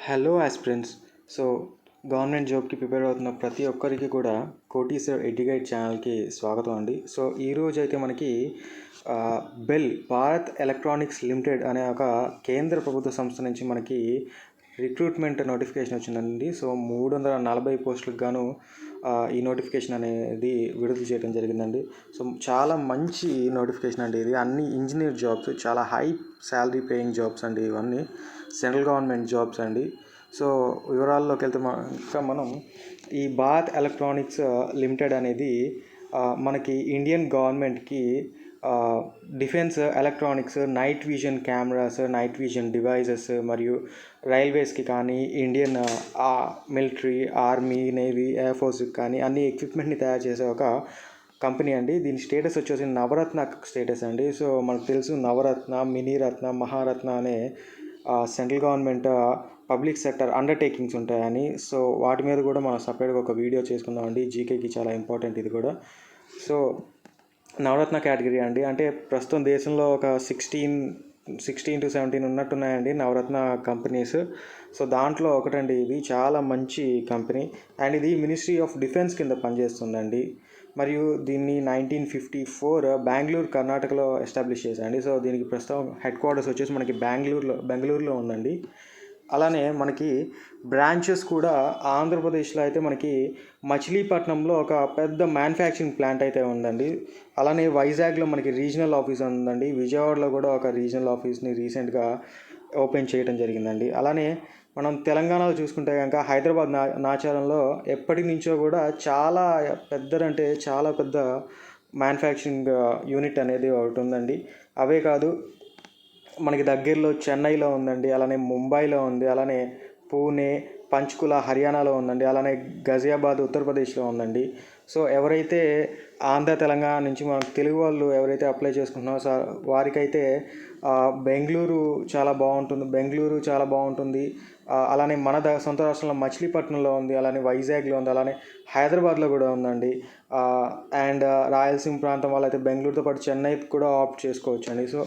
Hello aspirants. So government జాబ్కి prepare అవుతున్న ప్రతి ఒక్కరికి కూడా కోటీశ్వర్ ఎడ్యుకేట్ ఛానల్కి స్వాగతం అండి. సో ఈరోజు అయితే మనకి బెల్ భారత్ ఎలక్ట్రానిక్స్ లిమిటెడ్ అనే ఒక కేంద్ర ప్రభుత్వ సంస్థ నుంచి మనకి రిక్రూట్మెంట్ నోటిఫికేషన్ వచ్చిందండి. సో 340 పోస్టులకు గాను ఈ నోటిఫికేషన్ అనేది విడుదల చేయడం జరిగిందండి. సో చాలా మంచి నోటిఫికేషన్ అండి ఇది. అన్ని ఇంజనీర్ జాబ్స్, చాలా హై శాలరీ పేయింగ్ జాబ్స్ అండి. ఇవన్నీ సెంట్రల్ గవర్నమెంట్ జాబ్స్ అండి. సో వివరాల్లోకి వెళ్తే మనం ఈ భారత్ ఎలక్ట్రానిక్స్ లిమిటెడ్ అనేది మనకి ఇండియన్ గవర్నమెంట్కి defence electronics, night vision cameras, night vision devices మరియు రైల్వేస్కి కానీ, Indian military, army, navy, air ఫోర్స్కి కానీ అన్ని ఎక్విప్మెంట్ని తయారు చేసే ఒక కంపెనీ అండి. దీని స్టేటస్ వచ్చేసి నవరత్న స్టేటస్ అండి. సో మనకు తెలుసు నవరత్న, మినీరత్న, మహారత్న అనే central government public sector undertakings ఉంటాయని. సో వాటి మీద కూడా మనం సపరేట్గా ఒక వీడియో చేసుకుందామండి. జీకేకి చాలా ఇంపార్టెంట్ ఇది కూడా. సో నవరత్న కేటగిరీ అండి. అంటే ప్రస్తుతం దేశంలో ఒక 16 to 17 ఉన్నట్టున్నాయండి నవరత్న కంపెనీస్. సో దాంట్లో ఒకటండి ఇది. చాలా మంచి కంపెనీ అండ్ ఇది మినిస్ట్రీ ఆఫ్ డిఫెన్స్ కింద పనిచేస్తుందండి. మరియు దీన్ని 1954 బెంగళూరు, కర్ణాటకలో ఎస్టాబ్లిష్ చేశారండి. సో దీనికి ప్రస్తుతం హెడ్ క్వార్టర్స్ వచ్చేసి మనకి బెంగళూరులో ఉందండి. అలానే మనకి బ్రాంచెస్ కూడా ఆంధ్రప్రదేశ్లో అయితే మనకి మచిలీపట్నంలో ఒక పెద్ద మ్యానుఫ్యాక్చరింగ్ ప్లాంట్ అయితే ఉందండి. అలానే వైజాగ్లో మనకి రీజనల్ ఆఫీస్ ఉందండి. విజయవాడలో కూడా ఒక రీజనల్ ఆఫీస్ని రీసెంట్గా ఓపెన్ చేయడం జరిగిందండి. అలానే మనం తెలంగాణలో చూసుకుంటే కనుక హైదరాబాద్ నాచారంలో ఎప్పటి నుంచో కూడా చాలా పెద్ద మ్యానుఫ్యాక్చరింగ్ యూనిట్ అనేది ఒకటి ఉందండి. అవే కాదు, మనకి దగ్గరలో చెన్నైలో ఉందండి, అలానే ముంబైలో ఉంది, అలానే పూణే, పంచ్కుల హర్యానాలో ఉందండి, అలానే గజియాబాద్ ఉత్తరప్రదేశ్లో ఉందండి. సో ఎవరైతే ఆంధ్ర, తెలంగాణ నుంచి మనకు తెలుగు వాళ్ళు ఎవరైతే అప్లై చేసుకుంటున్నారో వారికైతే బెంగళూరు చాలా బాగుంటుంది. అలానే మన సొంత రాష్ట్రంలో మచిలీపట్నంలో ఉంది, అలానే వైజాగ్లో ఉంది, అలానే హైదరాబాద్లో కూడా ఉందండి. అండ్ రాయలసీమ ప్రాంతం వాళ్ళైతే బెంగళూరుతో పాటు చెన్నై కూడా ఆప్ట్ చేసుకోవచ్చు అండి. సో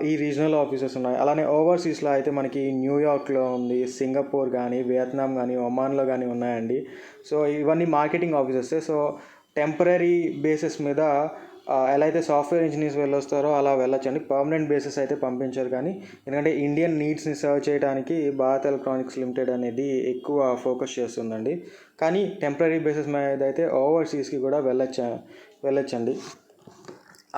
ఈ రీజనల్ ఆఫీసెస్ ఉన్నాయి. అలానే ఓవర్సీస్లో అయితే మనకి న్యూయార్క్లో ఉంది, సింగపూర్ కానీ, వియత్నాం కానీ, ఒమాన్లో కానీ ఉన్నాయండి. సో ఇవన్నీ marketing offices. So temporary basis మీద ఎలా అయితే సాఫ్ట్వేర్ ఇంజనీర్స్ వెళ్ళొస్తారో అలా వెళ్ళొచ్చండి. పర్మనెంట్ బేసిస్ అయితే పంపించారు. కానీ ఎందుకంటే ఇండియన్ నీడ్స్ని సర్వ్ చేయడానికి భారత్ ఎలక్ట్రానిక్స్ లిమిటెడ్ అనేది ఎక్కువ ఫోకస్ చేస్తుందండి. కానీ టెంపరీ బేసిస్ మీద అయితే ఓవర్సీస్కి కూడా వెళ్ళొచ్చండి.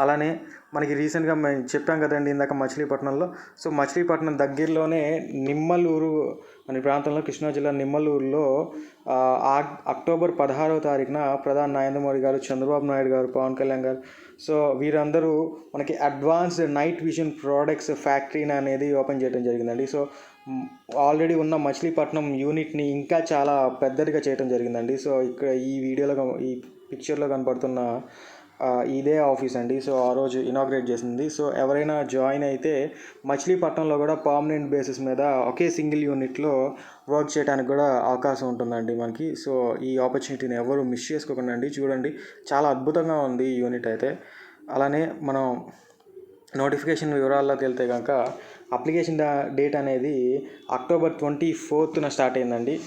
అలానే మనకి రీసెంట్గా మేము చెప్పాం కదండి ఇందాక మచిలీపట్నంలో. సో మచిలీపట్నం దగ్గరలోనే నిమ్మలూరు అనే ప్రాంతంలో, కృష్ణా జిల్లా నిమ్మలూరులో అక్టోబర్ 16వ తారీఖున ప్రధాని నరేంద్ర మోడీ గారు, చంద్రబాబు నాయుడు గారు, పవన్ కళ్యాణ్ గారు, సో వీరందరూ మనకి అడ్వాన్స్డ్ నైట్ విజన్ ప్రోడక్ట్స్ ఫ్యాక్టరీని అనేది ఓపెన్ చేయడం జరిగిందండి. సో ఆల్రెడీ ఉన్న మచిలీపట్నం యూనిట్ని ఇంకా చాలా పెద్దదిగా చేయడం జరిగిందండి. సో ఇక్కడ ఈ వీడియోలో, ఈ పిక్చర్లో కనపడుతున్న ఇదే ఆఫీస్ అండి. సో ఆ రోజు ఇనాగ్రేట్ చేసింది. సో ఎవరైనా జాయిన్ అయితే మచిలీపట్నంలో కూడా పర్మనెంట్ బేసిస్ మీద ఒకే సింగిల్ యూనిట్లో వర్క్ చేయడానికి కూడా అవకాశం ఉంటుందండి మనకి. సో ఈ ఆపర్చునిటీని ఎవరు మిస్ చేసుకోకుండా అండి. చూడండి, చాలా అద్భుతంగా ఉంది ఈ యూనిట్ అయితే. అలానే మనం నోటిఫికేషన్ వివరాల్లోకి వెళ్తే కనుక అప్లికేషన్ డేట్ అనేది అక్టోబర్ 24న స్టార్ట్ అయిందండి.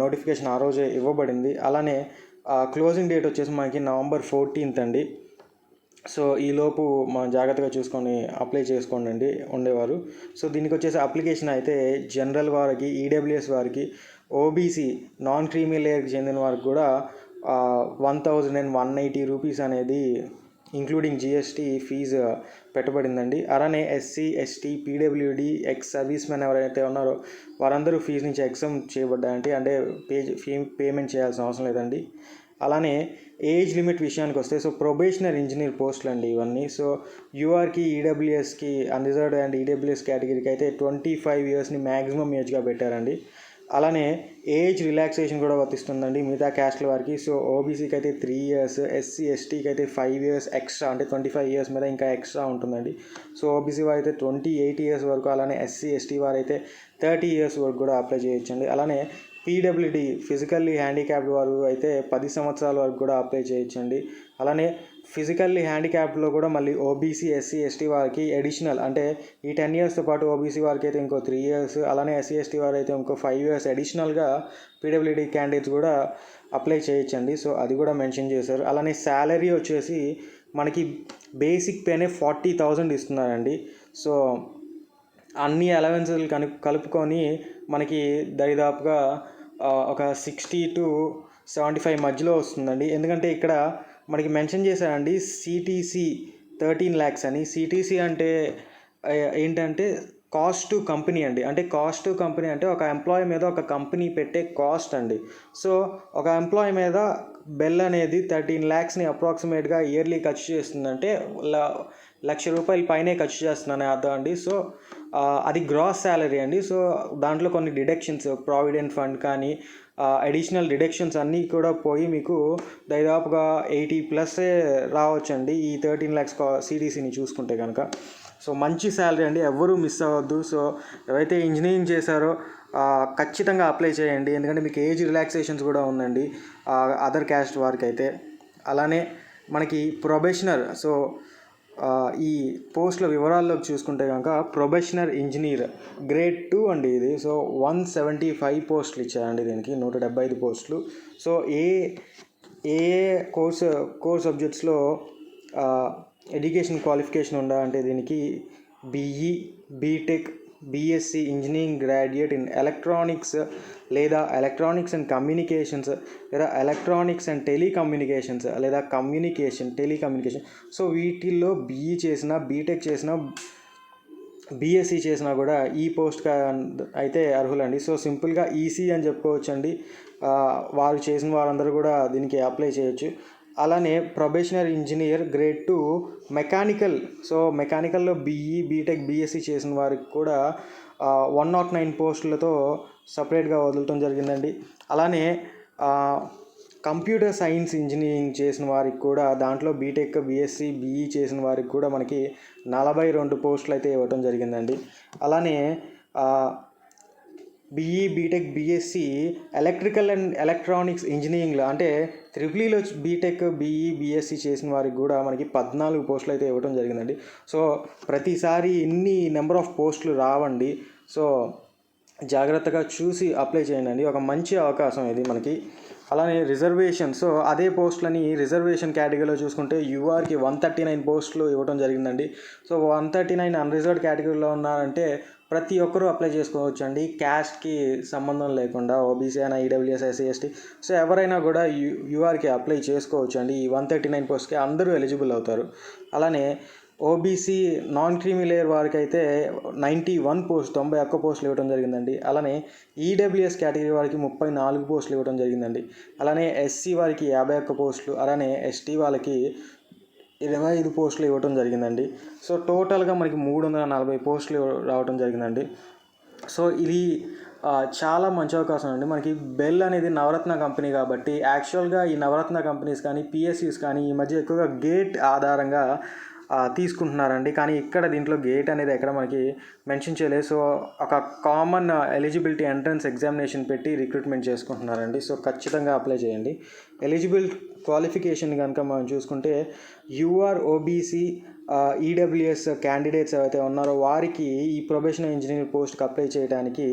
నోటిఫికేషన్ ఆ రోజే ఇవ్వబడింది. అలానే క్లోజింగ్ డేట్ వచ్చేసి మనకి November 14th అండి. సో ఈలోపు మనం జాగ్రత్తగా చూసుకొని అప్లై చేసుకోండి ఉండేవారు. సో దీనికి వచ్చేసి అప్లికేషన్ అయితే జనరల్ వారికి, ఈడబ్ల్యూఎస్ వారికి, ఓబీసీ నాన్ క్రీమీ లేయర్కి చెందిన వారికి కూడా 1180 రూపీస్ అనేది ఇంక్లూడింగ్ జిఎస్టీ ఫీజు పెట్టబడిందండి. అలానే SC, ST, PWD, ex servicemen ఎవరైతే ఉన్నారో వారందరూ ఫీజు నుంచి ఎగ్జామ్ చేయబడ్డాయండి. అంటే పేమెంట్ చేయాల్సిన అవసరం లేదండి. అలానే ఏజ్ లిమిట్ విషయానికి వస్తే, సో ప్రొబేషనరీ ఇంజనీర్ పోస్టులు అండి ఇవన్నీ. సో యూఆర్కి, ఈడబ్ల్యూఎస్కి, అన్రిజర్వ్డ్ అండ్ ఈడబ్ల్యూఎస్ కేటగిరీకి అయితే 25 yearsని మ్యాక్సిమం ఏజ్గా పెట్టారండి. అలానే ఏజ్ రిలాక్సేషన్ కూడా వర్తిస్తుందండి మిగతా క్యాస్ట్ల వారికి. సో ఓబీసీకి అయితే 3 years, ఎస్సీ, ఎస్టీకి అయితే 5 years ఎక్స్ట్రా, అంటే 25 years మీద ఇంకా ఎక్స్ట్రా ఉంటుందండి. సో ఓబీసీ వారు అయితే 28 years వరకు, అలానే ఎస్సీ, ఎస్టీ వారు అయితే 30 years వరకు కూడా అప్లై చేయొచ్చండి. అలానే పీడబ్ల్యూడి ఫిజికల్లీ హ్యాండిక్యాప్డ్ వారు అయితే 10 సంవత్సరాల వరకు కూడా అప్లై చేయొచ్చండి. అలానే ఫిజికల్లీ హ్యాండిక్యాప్డ్లో కూడా మళ్ళీ ఓబీసీ, ఎస్సీ, ఎస్టీ వారికి అడిషనల్ అంటే ఈ 10 ఇయర్స్తో పాటు ఓబీసీ వారికి అయితే ఇంకో 3 ఇయర్స్, అలానే ఎస్సీ, ఎస్టీ వారు అయితే ఇంకో 5 ఇయర్స్ అడిషనల్గా పీడబ్ల్యూడి క్యాండిడేట్స్ కూడా అప్లై చేయొచ్చండి. సో అది కూడా మెన్షన్ చేశారు. అలానే శాలరీ వచ్చేసి మనకి బేసిక్ పేనే 40,000 ఇస్తున్నారండి. సో అన్ని అలవెన్సులు కలుపుకొని మనకి దరిదాపుగా ఒక 60 to 75 మధ్యలో వస్తుందండి. ఎందుకంటే ఇక్కడ మనకి మెన్షన్ చేశారండి సిటీసీ 13 lakhs అని. సిటీసీ అంటే ఏంటంటే కాస్ట్ టు కంపెనీ అండి. అంటే కాస్ట్ టు కంపెనీ అంటే ఒక ఎంప్లాయీ మీద ఒక కంపెనీ పెట్టే కాస్ట్ అండి. సో ఒక ఎంప్లాయీ మీద బెల్ అనేది 13 lakhsని అప్రాక్సిమేట్గా ఇయర్లీ ఖర్చు చేస్తుందంటే ₹1,00,000 పైనే ఖర్చు చేస్తున్నాను అర్థం అండి. సో అది గ్రాస్ శాలరీ అండి. సో దాంట్లో కొన్ని డిడక్షన్స్, ప్రావిడెంట్ ఫండ్ కానీ అడిషనల్ డిడక్షన్స్ అన్నీ కూడా పోయి మీకు దాదాపుగా 80+ రావచ్చండి ఈ 13 lakhs సిటీసీని చూసుకుంటే కనుక. సో మంచి శాలరీ అండి, ఎవ్వరూ మిస్ అవ్వద్దు. సో ఎవరైతే ఇంజనీరింగ్ చేశారో ఖచ్చితంగా అప్లై చేయండి, ఎందుకంటే మీకు ఏజ్ రిలాక్సేషన్స్ కూడా ఉందండి అదర్ క్యాస్ట్ వారికి అయితే. అలానే మనకి ప్రొబేషనర్, సో ఈ పోస్టుల వివరాల్లోకి చూసుకుంటే కనుక ప్రొబేషనర్ ఇంజనీర్ గ్రేడ్ 2 అండి ఇది. సో 175 పోస్టులు ఇచ్చారండి దీనికి, 175 పోస్టులు. సో ఏ కోర్ సబ్జెక్ట్స్లో ఎడ్యుకేషన్ క్వాలిఫికేషన్ ఉండాలంటే దీనికి BE, BTech, BSc engineering graduate in electronics లేదా ఎలక్ట్రానిక్స్ అండ్ కమ్యూనికేషన్స్ లేదా ఎలక్ట్రానిక్స్ అండ్ టెలికమ్యూనికేషన్స్ లేదా టెలికమ్యూనికేషన్. సో వీటిల్లో బీఈ చేసిన, బీటెక్ చేసిన, బీఎస్సీ చేసినా కూడా ఈ పోస్ట్కి అయితే అర్హులండి. సో సింపుల్గా ఈసీ అని చెప్పుకోవచ్చండి. వారు చేసిన వారందరూ కూడా దీనికి అప్లై చేయొచ్చు. అలానే probationary engineer grade 2 mechanical, so మెకానికల్లో బీఈ, బీటెక్, బీఎస్సీ చేసిన వారికి కూడా 109 పోస్టులతో సపరేట్గా వదలటం జరిగిందండి. అలానే కంప్యూటర్ సైన్స్ ఇంజనీరింగ్ చేసిన వారికి కూడా దాంట్లో బీటెక్, బీఎస్సీ, బీఈ చేసిన వారికి కూడా మనకి 42 పోస్టులు అయితే ఇవ్వటం జరిగిందండి. అలానే BE, BTech, BSc electrical and electronics ఇంజనీరింగ్లో అంటే ట్రిపుల్ఈలో బీటెక్, బీఈ, బీఎస్సీ చేసిన వారికి కూడా మనకి 14 పోస్టులు అయితే ఇవ్వడం జరిగిందండి. సో ప్రతిసారి ఇన్ని నెంబర్ ఆఫ్ పోస్టులు రావండి. సో జాగ్రత్తగా చూసి అప్లై చేయండి, ఒక మంచి అవకాశం ఇది మనకి. అలానే రిజర్వేషన్, సో అదే పోస్టులని రిజర్వేషన్ కేటగిరీలో చూసుకుంటే యూఆర్కి 139 పోస్టులు ఇవ్వడం జరిగిందండి. సో 139 అన్రిజర్వ్డ్ కేటగిరీలో ఉన్నారంటే ప్రతి ఒక్కరూ అప్లై చేసుకోవచ్చు అండి, క్యాస్ట్కి సంబంధం లేకుండా. ఓబీసీ అయినా, ఈడబ్ల్యూఎస్, ఎస్సీ, ఎస్టీ, సో ఎవరైనా కూడా యూఆర్కి అప్లై చేసుకోవచ్చు అండి. ఈ 139 పోస్ట్కి అందరూ ఎలిజిబుల్ అవుతారు. అలానే ఓబీసీ నాన్ క్రీమీ లేయర్ వారికి అయితే 91 పోస్టులు ఇవ్వడం జరిగిందండి. అలానే ఈడబ్ల్యూఎస్ కేటగిరీ వారికి 34 పోస్టులు ఇవ్వడం జరిగిందండి. అలానే ఎస్సీ వారికి 51 పోస్టులు, అలానే ఎస్టీ వాళ్ళకి 25 పోస్టులు ఇవ్వడం జరిగిందండి. సో టోటల్గా మనకి 340 పోస్టులు రావడం జరిగిందండి. సో ఇది చాలా మంచి అవకాశం అండి. మనకి బెల్ అనేది నవరత్న కంపెనీ కాబట్టి యాక్చువల్గా ఈ నవరత్న కంపెనీస్ కానీ, పిఎస్యూస్ కానీ ఈ మధ్య ఎక్కువగా గేట్ ఆధారంగా తీసుకుంటున్నారండి. కానీ ఇక్కడ దీంట్లో గేట్ అనేది ఎక్కడ మనకి మెన్షన్ చేయలేదు. సో ఒక కామన్ ఎలిజిబిలిటీ ఎంట్రన్స్ ఎగ్జామినేషన్ పెట్టి రిక్రూట్మెంట్ చేసుకుంటున్నారండి. సో ఖచ్చితంగా అప్లై చేయండి. ఎలిజిబుల్ క్వాలిఫికేషన్ కనుక మనం చూసుకుంటే యూఆర్, ఓబీసీ, ఈడబ్ల్యూఎస్ క్యాండిడేట్స్ ఎవరైతే ఉన్నారో వారికి ఈ ప్రొబేషనరీ ఇంజనీరింగ్ పోస్ట్కి అప్లై చేయడానికి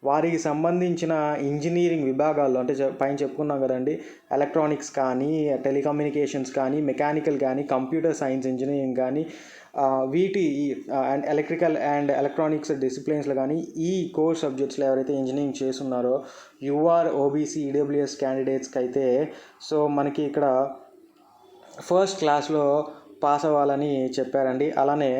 వారికి సంబంధించిన ఇంజనీరింగ్ విభాగాల్లో అంటే పైన చెప్పుకున్నాం కదండి, ఎలక్ట్రానిక్స్ కానీ, టెలికమ్యూనికేషన్స్ కానీ, మెకానికల్ కానీ, కంప్యూటర్ సైన్స్ ఇంజనీరింగ్ కానీ, వీటి అండ్ ఎలక్ట్రికల్ అండ్ ఎలక్ట్రానిక్స్ డిసిప్లిన్స్లో కానీ ఈ కోర్ సబ్జెక్ట్స్లో ఎవరైతే ఇంజనీరింగ్ చేస్తున్నారో యూఆర్, ఓబీసీ, ఈడబ్ల్యూఎస్ క్యాండిడేట్స్కి అయితే సో మనకి ఇక్కడ ఫస్ట్ క్లాస్లో పాస్ అవ్వాలని చెప్పారండి. అలానే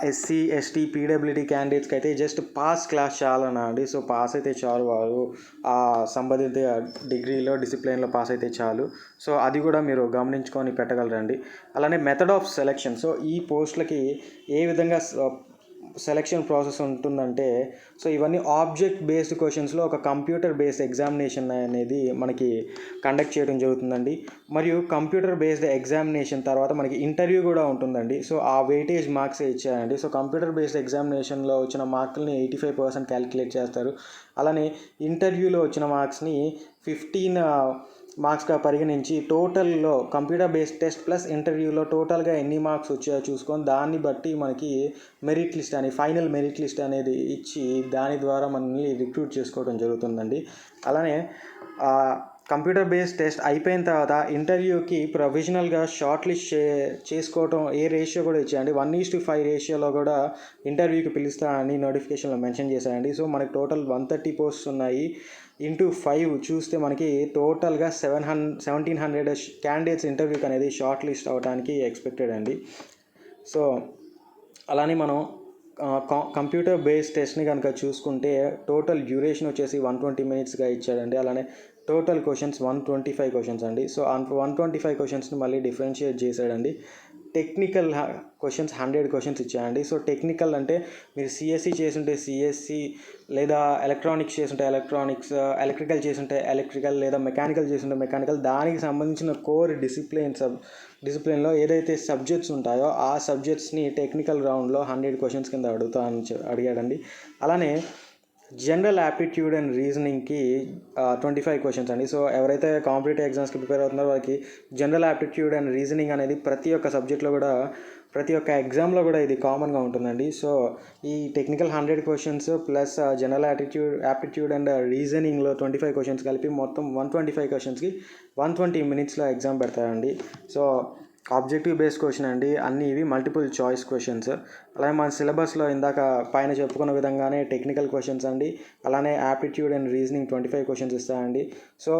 ఎస్సీ, ఎస్టీ, పీడబ్ల్యూడీ క్యాండిడేట్స్కి అయితే జస్ట్ పాస్ క్లాస్ చాలనా అండి. సో పాస్ అయితే చాలు, వారు సంబంధిత డిగ్రీలో, డిసిప్లిన్లో పాస్ అయితే చాలు. సో అది కూడా మీరు గమనించుకొని పెట్టగలరండి. అలానే మెథడ్ ఆఫ్ సెలెక్షన్, సో ఈ పోస్టులకి ఏ విధంగా సెలెక్షన్ ప్రాసెస్ ఉంటుందంటే, సో ఇవన్నీ ఆబ్జెక్ట్ బేస్డ్ క్వశ్చన్స్లో ఒక కంప్యూటర్ బేస్డ్ ఎగ్జామినేషన్ అనేది మనకి కండక్ట్ చేయడం జరుగుతుందండి. మరియు కంప్యూటర్ బేస్డ్ ఎగ్జామినేషన్ తర్వాత మనకి ఇంటర్వ్యూ కూడా ఉంటుందండి. సో ఆ వెయిటేజ్ మార్క్సే ఇచ్చారండి. సో కంప్యూటర్ బేస్డ్ ఎగ్జామినేషన్లో వచ్చిన మార్కుల్ని 85% క్యాలిక్యులేట్ చేస్తారు. అలానే ఇంటర్వ్యూలో వచ్చిన మార్క్స్ని 15 మార్క్స్గా పరిగణించి టోటల్లో కంప్యూటర్ బేస్డ్ టెస్ట్ ప్లస్ ఇంటర్వ్యూలో టోటల్గా ఎన్ని మార్క్స్ వచ్చాయో చూసుకొని దాన్ని బట్టి మనకి మెరిట్ లిస్ట్ అని ఫైనల్ మెరిట్ లిస్ట్ అనేది ఇచ్చి దాని ద్వారా మనల్ని రిక్రూట్ చేసుకోవడం జరుగుతుందండి. అలానే కంప్యూటర్ బేస్డ్ టెస్ట్ అయిపోయిన తర్వాత ఇంటర్వ్యూకి ప్రొవిజనల్గా షార్ట్ లిస్ట్ చేసుకోవటం ఏ రేషియో కూడా ఇచ్చాయండి. 1:5 రేషియోలో కూడా ఇంటర్వ్యూకి పిలుస్తానని నోటిఫికేషన్లో మెన్షన్ చేశారండి. సో మనకి టోటల్ 130 పోస్ట్స్ ఉన్నాయి. ఇంటూ 5 చూస్తే మనకి టోటల్గా 1700 క్యాండిడేట్స్ ఇంటర్వ్యూకి అనేది షార్ట్ లిస్ట్ అవ్వడానికి ఎక్స్పెక్టెడ్ అండి. సో అలానే మనం కంప్యూటర్ బేస్డ్ టెస్ట్ని కనుక చూసుకుంటే టోటల్ డ్యూరేషన్ వచ్చేసి 120 మినిట్స్గా ఇచ్చాడండి. అలానే టోటల్ క్వశ్చన్స్ 125 క్వశ్చన్స్ అండి. సో 125 క్వశ్చన్స్ని మళ్ళీ డిఫరెన్షియేట్ చేశాడండి. టెక్నికల్ క్వశ్చన్స్ 100 క్వశ్చన్స్ ఇచ్చాయండి. సో టెక్నికల్ అంటే మీరు సిఎస్సి చేసుంటే సిఎస్సి, లేదా ఎలక్ట్రానిక్స్ చేసుంటే ఎలక్ట్రానిక్స్, ఎలక్ట్రికల్ చేసుంటే ఎలక్ట్రికల్, లేదా మెకానికల్ చేసుంటే మెకానికల్, దానికి సంబంధించిన కోర్ డిసిప్లిన్లో ఏదైతే సబ్జెక్ట్స్ ఉంటాయో ఆ సబ్జెక్ట్స్ని టెక్నికల్ రౌండ్లో 100 క్వశ్చన్స్ కింద అడిగాడండి. అలానే జనరల్ యాప్టిట్యూడ్ అండ్ రీజనింగ్కి 25 క్వశ్చన్స్ అండి. సో ఎవరైతే కాంపిటేటివ్ ఎగ్జామ్స్కి ప్రిపేర్ అవుతున్నారో వాళ్ళకి జనరల్ యాప్టిట్యూడ్ అండ్ రీజనింగ్ అనేది ప్రతి ఒక్క సబ్జెక్ట్లో కూడా ప్రతి ఒక్క ఎగ్జామ్లో కూడా ఇది కామన్గా ఉంటుందండి. సో ఈ technical 100 questions plus general aptitude and రీజనింగ్లో 25 క్వశ్చన్స్ కలిపి మొత్తం 125 క్వశ్చన్స్కి 120 మినిట్స్లో ఎగ్జామ్ పెడతారండి. సో ఆబ్జెక్టివ్ బేస్డ్ క్వశ్చన్ అండి. అన్నీ ఇవి మల్టిపుల్ చాయిస్ క్వశ్చన్స్. అలాగే మన సిలబస్లో ఇందాక పైన చెప్పుకున్న విధంగానే టెక్నికల్ క్వశ్చన్స్ అండి. అలానే యాప్టిట్యూడ్ అండ్ రీజనింగ్ 25 క్వశ్చన్స్ ఇస్తాయండి. సో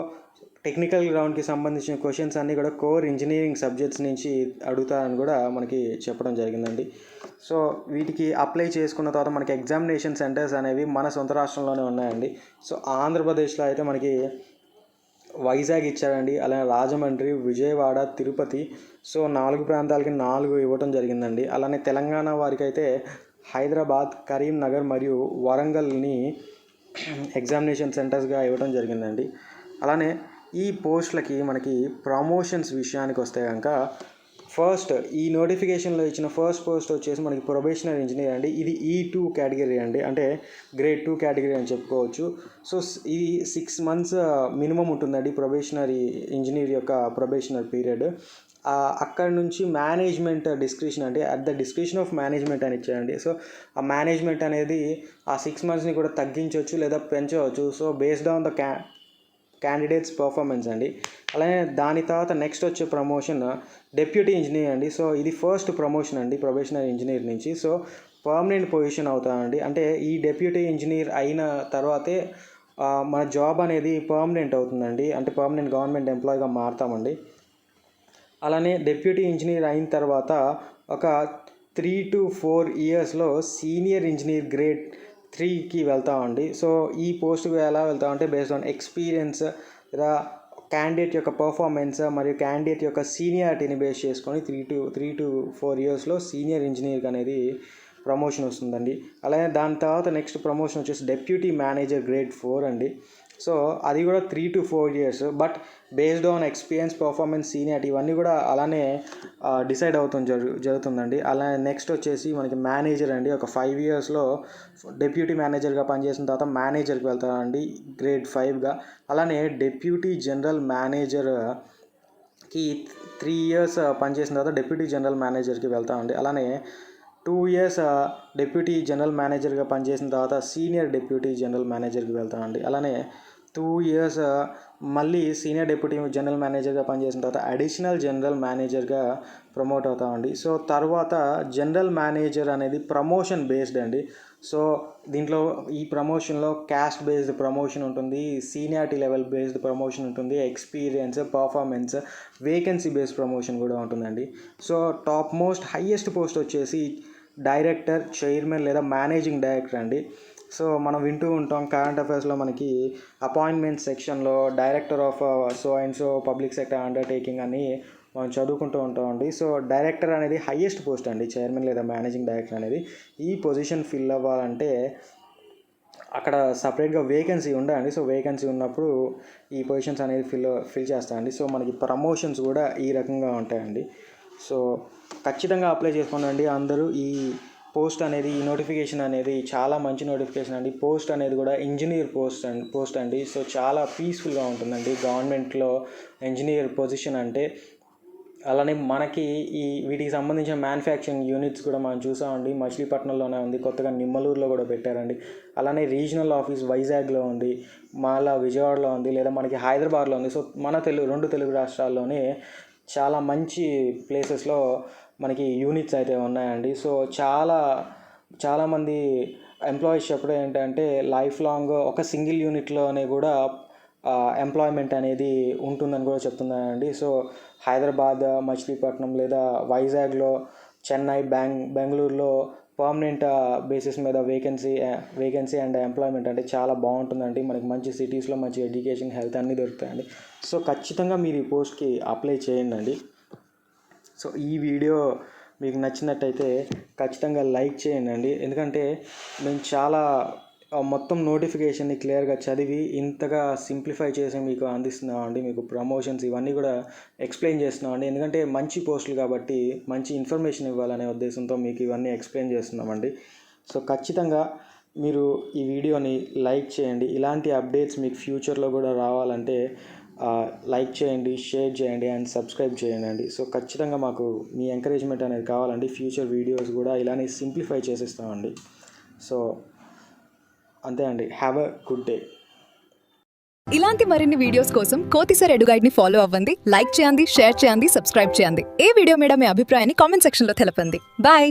టెక్నికల్ రౌండ్కి సంబంధించిన క్వశ్చన్స్ అన్నీ కూడా కోర్ ఇంజనీరింగ్ సబ్జెక్ట్స్ నుంచి అడుగుతారని కూడా మనకి చెప్పడం జరిగిందండి. సో వీటికి అప్లై చేసుకున్న తర్వాత మనకి ఎగ్జామినేషన్ సెంటర్స్ అనేవి మన సొంత రాష్ట్రంలోనే ఉన్నాయండి. సో ఆంధ్రప్రదేశ్లో అయితే మనకి వైజాగ్ ఇచ్చారండి. అలానే రాజమండ్రి, విజయవాడ, తిరుపతి, సో 4 ప్రాంతాలకి 4 ఇవ్వటం జరిగిందండి. అలానే తెలంగాణ వారికి అయితే హైదరాబాద్, కరీంనగర్ మరియు వరంగల్ని ఎగ్జామినేషన్ సెంటర్స్గా ఇవ్వడం జరిగిందండి. అలానే ఈ పోస్టులకి మనకి ప్రమోషన్స్ విషయానికి వస్తే కనుక ఫస్ట్ ఈ నోటిఫికేషన్లో ఇచ్చిన ఫస్ట్ పోస్ట్ వచ్చేసి మనకి ప్రొబేషనరీ ఇంజనీర్ అండి. ఇది E2 కేటగిరీ అండి, అంటే గ్రేడ్ 2 కేటగిరీ అని చెప్పుకోవచ్చు. సో ఇది 6 months మినిమం ఉంటుందండి ప్రొబేషనరీ ఇంజనీర్ యొక్క ప్రొబేషనరీ పీరియడ్. అక్కడ నుంచి మేనేజ్మెంట్ డిస్క్రిప్షన్ అంటే at the description of management అని ఇచ్చారండి. సో ఆ మేనేజ్మెంట్ అనేది ఆ 6 monthsని కూడా తగ్గించవచ్చు లేదా పెంచవచ్చు. So based on the candidates performance అండి. అలానే దాని తర్వాత నెక్స్ట్ వచ్చే ప్రమోషన్ డెప్యూటీ ఇంజనీర్ అండి. సో ఇది ఫస్ట్ ప్రమోషన్ అండి ప్రొబేషనరీ ఇంజనీర్ నుంచి. సో పర్మనెంట్ పొజిషన్ అవుతామండి. అంటే ఈ డెప్యూటీ ఇంజనీర్ అయిన తర్వాతే మన జాబ్ అనేది పర్మనెంట్ అవుతుందండి. అంటే పర్మనెంట్ గవర్నమెంట్ ఎంప్లాయీగా మారుతామండి. అలానే డెప్యూటీ ఇంజనీర్ అయిన తర్వాత ఒక 3 to 4 yearsలో సీనియర్ ఇంజనీర్ గ్రేడ్ 3కి వెళ్తామండి. సో ఈ పోస్ట్కి ఎలా వెళ్తామంటే బేస్డ్ ఆన్ ఎక్స్పీరియన్స్ లేదా క్యాండిడేట్ యొక్క పర్ఫార్మెన్స్ మరియు క్యాండిడేట్ యొక్క సీనియారిటీని బేస్ చేసుకొని 3 to 4 yearsలో సీనియర్ ఇంజనీర్ అనేది ప్రమోషన్ వస్తుందండి. అలాగే దాని తర్వాత నెక్స్ట్ ప్రమోషన్ వచ్చేసి డెప్యూటీ మేనేజర్ గ్రేడ్ 4 అండి. సో అది కూడా 3 to 4 years, but based on experience, performance, seniority ఇవన్నీ కూడా అలానే డిసైడ్ జరుగుతుందండి. అలానే నెక్స్ట్ వచ్చేసి మనకి మేనేజర్ అండి. ఒక 5 yearsలో డెప్యూటీ మేనేజర్గా పనిచేసిన తర్వాత మేనేజర్కి వెళ్తారండి గ్రేడ్ 5గా. అలానే డెప్యూటీ జనరల్ మేనేజర్కి 3 years పనిచేసిన తర్వాత డెప్యూటీ జనరల్ మేనేజర్కి వెళ్తామండి. అలానే 2 years డెప్యూటీ జనరల్ మేనేజర్గా పనిచేసిన తర్వాత సీనియర్ డెప్యూటీ జనరల్ మేనేజర్కి వెళ్తామండి. అలానే 2 years మళ్ళీ సీనియర్ డిప్యూటీ జనరల్ మేనేజర్గా పనిచేసిన తర్వాత అడిషనల్ జనరల్ మేనేజర్గా ప్రమోట్ అవుతామండి. సో తర్వాత జనరల్ మేనేజర్ అనేది ప్రమోషన్ బేస్డ్ అండి. సో దీంట్లో ఈ ప్రమోషన్లో క్యాస్ట్ బేస్డ్ ప్రమోషన్ ఉంటుంది, సీనియారిటీ లెవెల్ బేస్డ్ ప్రమోషన్ ఉంటుంది, experience, performance, vacancy based promotion కూడా ఉంటుందండి. సో హైయెస్ట్ పోస్ట్ వచ్చేసి డైరెక్టర్, చైర్మన్ లేదా మేనేజింగ్ డైరెక్టర్ అండి. సో మనం వింటూ ఉంటాం కరెంట్ అఫైర్స్లో మనకి అపాయింట్మెంట్ సెక్షన్లో director of so and so public sector undertaking అని మనం చదువుకుంటూ ఉంటామండి. సో డైరెక్టర్ అనేది హయ్యెస్ట్ పోస్ట్ అండి, చైర్మన్ లేదా మేనేజింగ్ డైరెక్టర్ అనేది. ఈ పొజిషన్ ఫిల్ అవ్వాలంటే అక్కడ సపరేట్గా వేకెన్సీ ఉండదండి. సో వేకెన్సీ ఉన్నప్పుడు ఈ పొజిషన్స్ అనేది ఫిల్ చేస్తాయండి. సో మనకి ప్రమోషన్స్ కూడా ఈ రకంగా ఉంటాయండి. సో ఖచ్చితంగా అప్లై చేసుకోండి అందరూ. ఈ పోస్ట్ అనేది, ఈ నోటిఫికేషన్ అనేది చాలా మంచి నోటిఫికేషన్ అండి. పోస్ట్ అనేది కూడా ఇంజనీర్ పోస్ట్ అండి. సో చాలా పీస్ఫుల్గా ఉంటుందండి గవర్నమెంట్లో ఇంజనీర్ పొజిషన్ అంటే. అలానే మనకి వీటికి సంబంధించిన మ్యానుఫ్యాక్చరింగ్ యూనిట్స్ కూడా మనం చూసామండి. మచిలీపట్నంలోనే ఉంది, కొత్తగా నిమ్మలూరులో కూడా పెట్టారండి. అలానే రీజనల్ ఆఫీస్ వైజాగ్లో ఉంది, మళ్ళా విజయవాడలో ఉంది, లేదా మనకి హైదరాబాద్లో ఉంది. సో మన రెండు తెలుగు రాష్ట్రాల్లోనే చాలా మంచి ప్లేసెస్లో మనకి యూనిట్స్ అయితే ఉన్నాయండి. సో చాలామంది ఎంప్లాయీస్ చెప్పడం ఏంటంటే లైఫ్ లాంగ్ ఒక సింగిల్ యూనిట్లోనే కూడా ఎంప్లాయ్మెంట్ అనేది ఉంటుందని కూడా చెప్తున్నానండి. సో హైదరాబాద్, మచిలీపట్నం లేదా వైజాగ్లో, చెన్నై, బెంగళూరులో పర్మనెంట్ బేసిస్ మీద వేకెన్సీ అండ్ ఎంప్లాయ్మెంట్ అంటే చాలా బాగుంటుందండి. మనకి మంచి సిటీస్లో మంచి ఎడ్యుకేషన్, హెల్త్ అన్నీ దొరుకుతాయండి. సో ఖచ్చితంగా మీరు ఈ పోస్ట్కి అప్లై చేయండి. సో ఈ వీడియో మీకు నచ్చినట్టయితే ఖచ్చితంగా లైక్ చేయండి. ఎందుకంటే మేము చాలా మొత్తం నోటిఫికేషన్ని క్లియర్గా చదివి ఇంతగా సింప్లిఫై చేసి మీకు అందిస్తున్నామండి. మీకు ప్రమోషన్స్ ఇవన్నీ కూడా ఎక్స్ప్లెయిన్ చేస్తున్నామండి. ఎందుకంటే మంచి పోస్టులు కాబట్టి మంచి ఇన్ఫర్మేషన్ ఇవ్వాలనే ఉద్దేశంతో మీకు ఇవన్నీ ఎక్స్ప్లెయిన్ చేస్తున్నామండి. సో ఖచ్చితంగా మీరు ఈ వీడియోని లైక్ చేయండి. ఇలాంటి అప్డేట్స్ మీకు ఫ్యూచర్లో కూడా రావాలంటే లైక్ చేయండి, షేర్ చేయండి అండ్ సబ్స్క్రైబ్ చేయండి. సో ఖచ్చితంగా మాకు మీ ఎంకరేజ్మెంట్ అనేది కావాలండి. ఫ్యూచర్ వీడియోస్ కూడా ఇలానే సింప్లిఫై చేసిస్తామండి. సో అంతే అండి. Have a good day. ఇలాంటి మరిన్ని వీడియోస్ కోసం కోతిసర్ ఎడ్యుగైడ్ ని ఫాలో అవ్వండి, లైక్ చేయండి, షేర్ చేయండి, సబ్స్క్రైబ్ చేయండి. ఏ వీడియో మీద మీ అభిప్రాయాన్ని కామెంట్ సెక్షన్ లో తెలపండి. బాయ్.